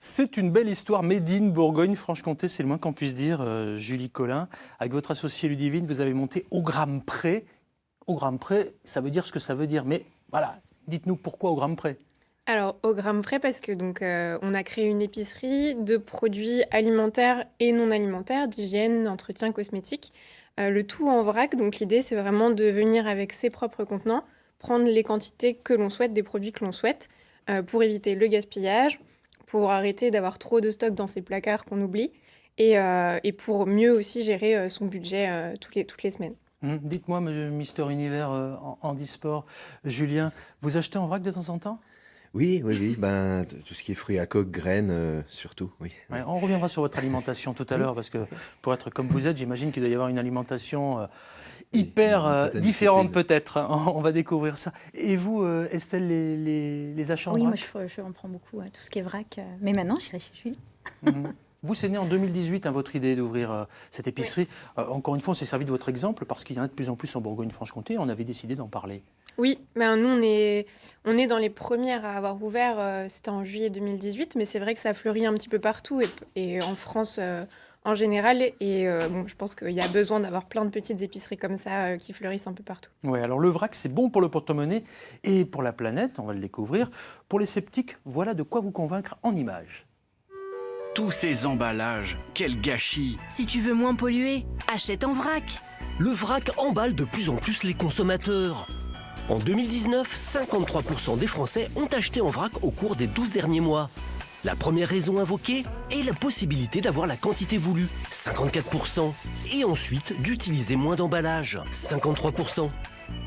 C'est une belle histoire made in Bourgogne-Franche-Comté, c'est le moins qu'on puisse dire, Julie Collin. Avec votre associé Ludivine, vous avez monté au gramme près. Au gramme près, ça veut dire ce que ça veut dire. Mais voilà, dites-nous pourquoi au gramme près. Alors, au gramme près, parce que on a créé une épicerie de produits alimentaires et non alimentaires, d'hygiène, d'entretien, cosmétique. Le tout en vrac. Donc, l'idée, c'est vraiment de venir avec ses propres contenants, prendre les quantités que l'on souhaite, des produits que l'on souhaite, pour éviter le gaspillage, pour arrêter d'avoir trop de stock dans ces placards qu'on oublie, et pour mieux aussi gérer son budget toutes les semaines. Dites-moi, Mister Univers handisport, Julien, vous achetez en vrac de temps en temps? Oui, oui, oui, ben, tout ce qui est fruits à coque, graines, surtout, oui. Ouais, on reviendra sur votre alimentation tout à l'heure, parce que pour être comme vous êtes, j'imagine qu'il doit y avoir une alimentation hyper une certaine différente discipline. peut-être. On va découvrir ça. Et vous, Estelle, les achats en Oui, moi vrac? je en prends beaucoup, tout ce qui est vrac. Mais maintenant, j'irai chez Julie. Mhm. Vous, c'est né en 2018, votre idée d'ouvrir cette épicerie. Encore une fois, on s'est servi de votre exemple parce qu'il y en a de plus en plus en Bourgogne-Franche-Comté. On avait décidé d'en parler. Oui, ben nous, on est dans les premières à avoir ouvert, c'était en juillet 2018, mais c'est vrai que ça fleurit un petit peu partout et en France en général. Et bon, je pense qu'il y a besoin d'avoir plein de petites épiceries comme ça qui fleurissent un peu partout. Ouais, alors le vrac, c'est bon pour le porte-monnaie et pour la planète, on va le découvrir. Pour les sceptiques, voilà de quoi vous convaincre en images. Tous ces emballages, quel gâchis! Si tu veux moins polluer, achète en vrac. Le vrac emballe de plus en plus les consommateurs. En 2019, 53% des Français ont acheté en vrac au cours des 12 derniers mois. La première raison invoquée est la possibilité d'avoir la quantité voulue, 54%, et ensuite d'utiliser moins d'emballage, 53%.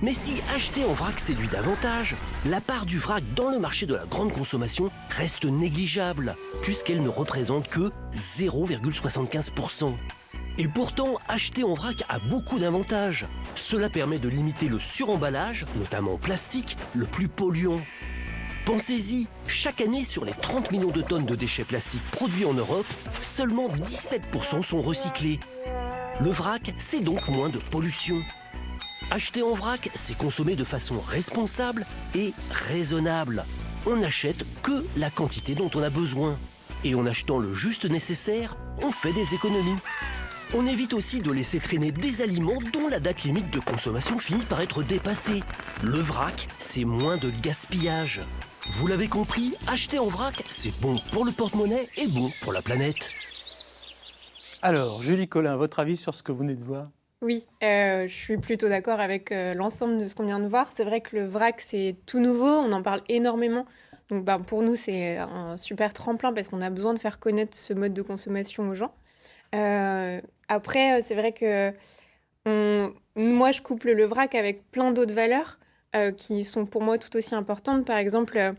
Mais si acheter en vrac séduit davantage, la part du vrac dans le marché de la grande consommation reste négligeable, puisqu'elle ne représente que 0,75%. Et pourtant, acheter en vrac a beaucoup d'avantages. Cela permet de limiter le suremballage, notamment plastique, le plus polluant. Pensez-y, chaque année sur les 30 millions de tonnes de déchets plastiques produits en Europe, seulement 17% sont recyclés. Le vrac, c'est donc moins de pollution. Acheter en vrac, c'est consommer de façon responsable et raisonnable. On n'achète que la quantité dont on a besoin. Et en achetant le juste nécessaire, on fait des économies. On évite aussi de laisser traîner des aliments dont la date limite de consommation finit par être dépassée. Le vrac, c'est moins de gaspillage. Vous l'avez compris, acheter en vrac, c'est bon pour le porte-monnaie et bon pour la planète. Alors, Julie Collin, votre avis sur ce que vous venez de voir? Oui, je suis plutôt d'accord avec l'ensemble de ce qu'on vient de voir. C'est vrai que le vrac, c'est tout nouveau, on en parle énormément. Donc pour nous, c'est un super tremplin parce qu'on a besoin de faire connaître ce mode de consommation aux gens. Après, c'est vrai que moi, je couple le vrac avec plein d'autres valeurs qui sont pour moi tout aussi importantes. Par exemple,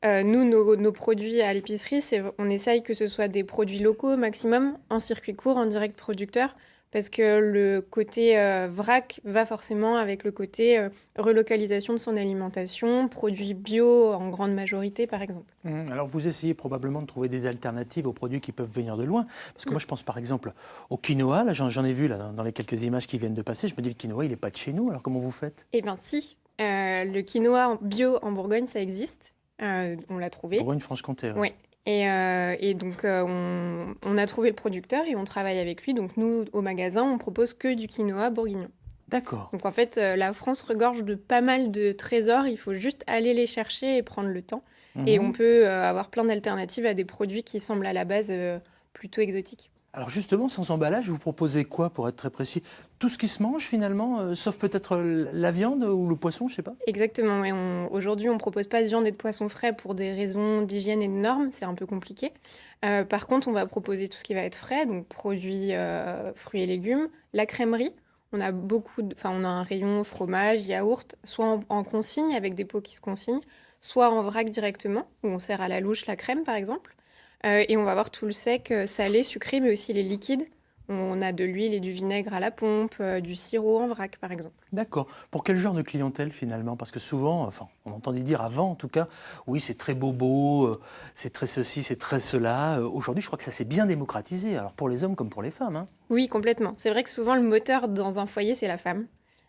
nous, nos produits à l'épicerie, on essaye que ce soit des produits locaux au maximum, en circuit court, en direct producteur, parce que le côté vrac va forcément avec le côté relocalisation de son alimentation, produits bio en grande majorité, par exemple. Alors vous essayez probablement de trouver des alternatives aux produits qui peuvent venir de loin. Parce que moi je pense par exemple au quinoa, là j'en ai vu là, dans les quelques images qui viennent de passer, je me dis le quinoa il n'est pas de chez nous, alors comment vous faites? Eh bien si, le quinoa bio en Bourgogne, ça existe, on l'a trouvé. Bourgogne-Franche-Comté. Oui. Et donc, on a trouvé le producteur et on travaille avec lui. Donc, nous, au magasin, on propose que du quinoa bourguignon. D'accord. Donc, en fait, la France regorge de pas mal de trésors. Il faut juste aller les chercher et prendre le temps. Et on peut avoir plein d'alternatives à des produits qui semblent à la base plutôt exotiques. Alors justement, sans emballage, vous proposez quoi pour être très précis? Tout ce qui se mange finalement, sauf peut-être la viande ou le poisson, je sais pas? Exactement. Et aujourd'hui, on ne propose pas de viande et de poisson frais pour des raisons d'hygiène et de normes. C'est un peu compliqué. Par contre, on va proposer tout ce qui va être frais, donc produits fruits et légumes, la crèmerie. On a on a un rayon fromage, yaourt, soit en consigne avec des pots qui se consignent, soit en vrac directement, où on sert à la louche la crème par exemple. Et on va avoir tout le sec, salé, sucré, mais aussi les liquides. On a de l'huile et du vinaigre à la pompe, du sirop en vrac, par exemple. D'accord. Pour quel genre de clientèle finalement? Parce que souvent, enfin, on entendait dire avant en tout cas, oui c'est très bobo, c'est très ceci, c'est très cela. Aujourd'hui je crois que ça s'est bien démocratisé, alors pour les hommes comme pour les femmes. Hein. Oui, complètement. C'est vrai que souvent le moteur dans un foyer, c'est la femme.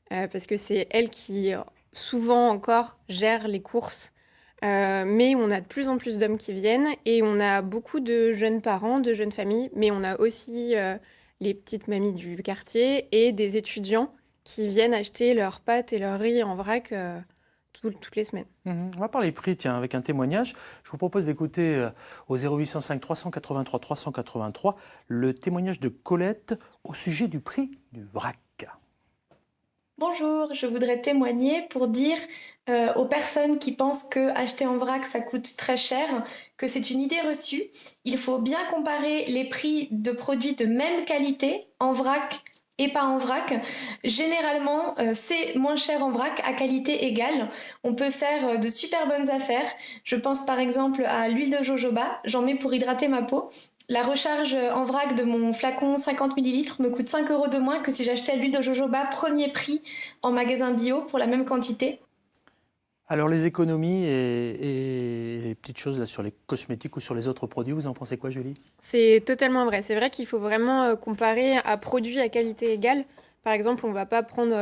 Parce que c'est elle qui, souvent encore, gère les courses. Mais on a de plus en plus d'hommes qui viennent et on a beaucoup de jeunes parents, de jeunes familles, mais on a aussi les petites mamies du quartier et des étudiants qui viennent acheter leurs pâtes et leur riz en vrac toutes les semaines. On va parler prix, tiens, avec un témoignage. Je vous propose d'écouter au 0805 383 383 le témoignage de Colette au sujet du prix du vrac. Bonjour, je voudrais témoigner pour dire aux personnes qui pensent que acheter en vrac ça coûte très cher, que c'est une idée reçue. Il faut bien comparer les prix de produits de même qualité en vrac et pas en vrac. Généralement, c'est moins cher en vrac à qualité égale. On peut faire de super bonnes affaires. Je pense par exemple à l'huile de jojoba, j'en mets pour hydrater ma peau. La recharge en vrac de mon flacon 50 ml me coûte 5 € de moins que si j'achetais l'huile de jojoba premier prix en magasin bio pour la même quantité. Alors les économies et les petites choses là, sur les cosmétiques ou sur les autres produits, vous en pensez quoi, Julie? C'est totalement vrai. C'est vrai qu'il faut vraiment comparer à produits à qualité égale. Par exemple, on ne va pas prendre...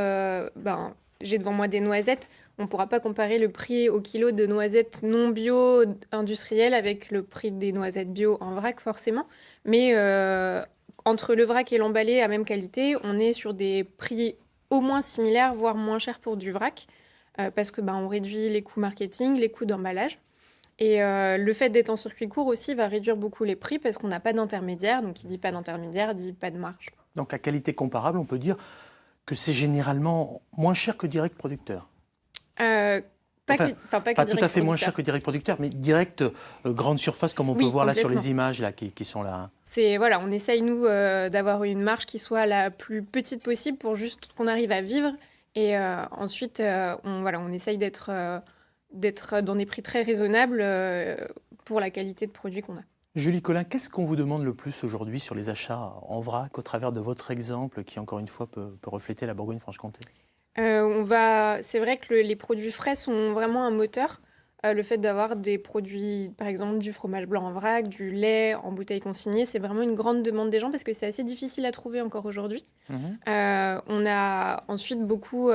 j'ai devant moi des noisettes. On ne pourra pas comparer le prix au kilo de noisettes non bio industrielles avec le prix des noisettes bio en vrac, forcément. Mais entre le vrac et l'emballé à même qualité, on est sur des prix au moins similaires, voire moins chers pour du vrac, parce que on réduit les coûts marketing, les coûts d'emballage. Et le fait d'être en circuit court aussi va réduire beaucoup les prix parce qu'on n'a pas d'intermédiaire. Donc, qui dit pas d'intermédiaire dit pas de marge. Donc, à qualité comparable, on peut dire que c'est généralement moins cher que direct producteur. Pas tout direct à fait moins producteur. cher que direct producteur, mais direct grande surface comme on peut voir là sur les images là, qui sont là. On essaye, nous, d'avoir une marge qui soit la plus petite possible pour juste qu'on arrive à vivre. Et ensuite, on essaye d'être dans des prix très raisonnables pour la qualité de produit qu'on a. Julie Collin, qu'est-ce qu'on vous demande le plus aujourd'hui sur les achats en vrac au travers de votre exemple qui, encore une fois, peut refléter la Bourgogne-Franche-Comté? C'est vrai que les produits frais sont vraiment un moteur. Le fait d'avoir des produits, par exemple du fromage blanc en vrac, du lait en bouteille consignée, c'est vraiment une grande demande des gens parce que c'est assez difficile à trouver encore aujourd'hui. On a ensuite beaucoup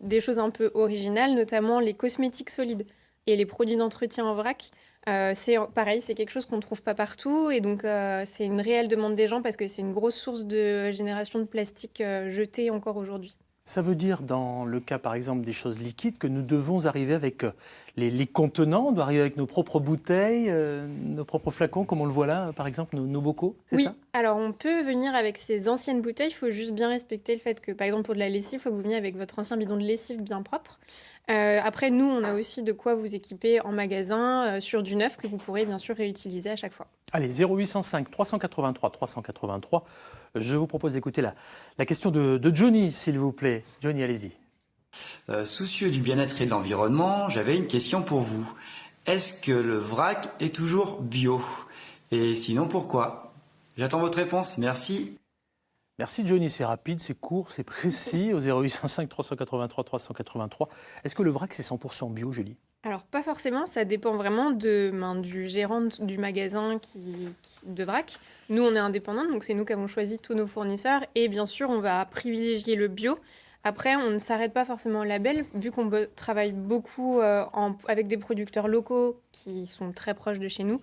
des choses un peu originales, notamment les cosmétiques solides et les produits d'entretien en vrac. C'est pareil, c'est quelque chose qu'on ne trouve pas partout et donc c'est une réelle demande des gens parce que c'est une grosse source de génération de plastique jeté encore aujourd'hui. Ça veut dire, dans le cas, par exemple, des choses liquides, que nous devons arriver avec les contenants, on doit arriver avec nos propres bouteilles, nos propres flacons, comme on le voit là, par exemple, nos bocaux, c'est ça? Alors on peut venir avec ces anciennes bouteilles, il faut juste bien respecter le fait que, par exemple, pour de la lessive, il faut que vous veniez avec votre ancien bidon de lessive bien propre. Après, nous, on a aussi de quoi vous équiper en magasin sur du neuf que vous pourrez bien sûr réutiliser à chaque fois. Allez, 0805 383 383. Je vous propose d'écouter la question de Johnny, s'il vous plaît. Johnny, allez-y. Soucieux du bien-être et de l'environnement, j'avais une question pour vous. Est-ce que le vrac est toujours bio? Et sinon, pourquoi? J'attends votre réponse. Merci. Merci Johnny, c'est rapide, c'est court, c'est précis, au 0805 383 383. Est-ce que le vrac, c'est 100% bio, Julie? Alors, pas forcément, ça dépend vraiment du gérant du magasin de vrac. Nous, on est indépendants, donc c'est nous qui avons choisi tous nos fournisseurs. Et bien sûr, on va privilégier le bio. Après, on ne s'arrête pas forcément au label, vu qu'on travaille beaucoup avec des producteurs locaux qui sont très proches de chez nous.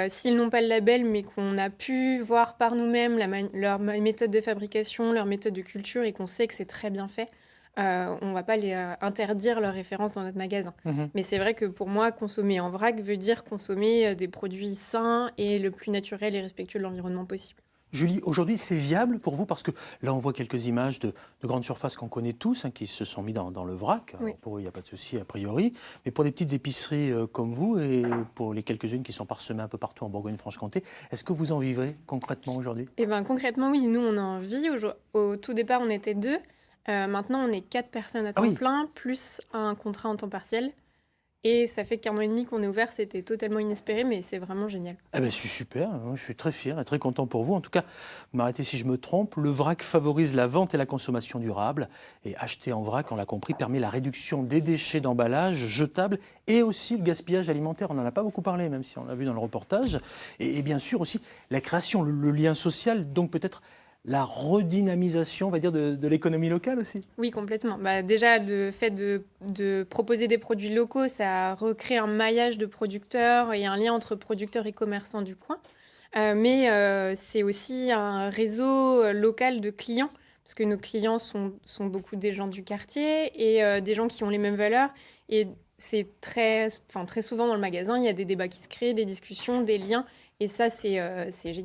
S'ils n'ont pas le label, mais qu'on a pu voir par nous-mêmes leur méthode de fabrication, leur méthode de culture, et qu'on sait que c'est très bien fait, on ne va pas les interdire leurs références dans notre magasin. Mais c'est vrai que pour moi, consommer en vrac veut dire consommer des produits sains et le plus naturel et respectueux de l'environnement possible. Julie, aujourd'hui, c'est viable pour vous? Parce que là, on voit quelques images de grandes surfaces qu'on connaît tous, qui se sont mis dans le vrac. Oui. Alors, pour eux, il n'y a pas de souci, a priori. Mais pour des petites épiceries comme vous et pour les quelques-unes qui sont parsemées un peu partout en Bourgogne-Franche-Comté, est-ce que vous en vivez concrètement aujourd'hui? Eh bien, concrètement, oui. Nous, on en vit. Au tout départ, on était 2. Maintenant, on est 4 personnes à temps plein, plus un contrat en temps partiel. Et ça fait qu'1 an et demi qu'on est ouvert, c'était totalement inespéré, mais c'est vraiment génial. Eh ben, c'est super, moi, je suis très fier et très content pour vous. En tout cas, vous m'arrêtez si je me trompe, le vrac favorise la vente et la consommation durable. Et acheter en vrac, on l'a compris, permet la réduction des déchets d'emballage jetables et aussi le gaspillage alimentaire. On n'en a pas beaucoup parlé, même si on l'a vu dans le reportage. Et bien sûr aussi la création, le lien social, donc peut-être la redynamisation, on va dire, de l'économie locale aussi. Oui, complètement. Déjà, le fait de proposer des produits locaux, ça recrée un maillage de producteurs et un lien entre producteurs et commerçants du coin. Mais c'est aussi un réseau local de clients, parce que nos clients sont beaucoup des gens du quartier et des gens qui ont les mêmes valeurs. Et c'est très souvent dans le magasin, il y a des débats qui se créent, des discussions, des liens. Et ça, c'est génial.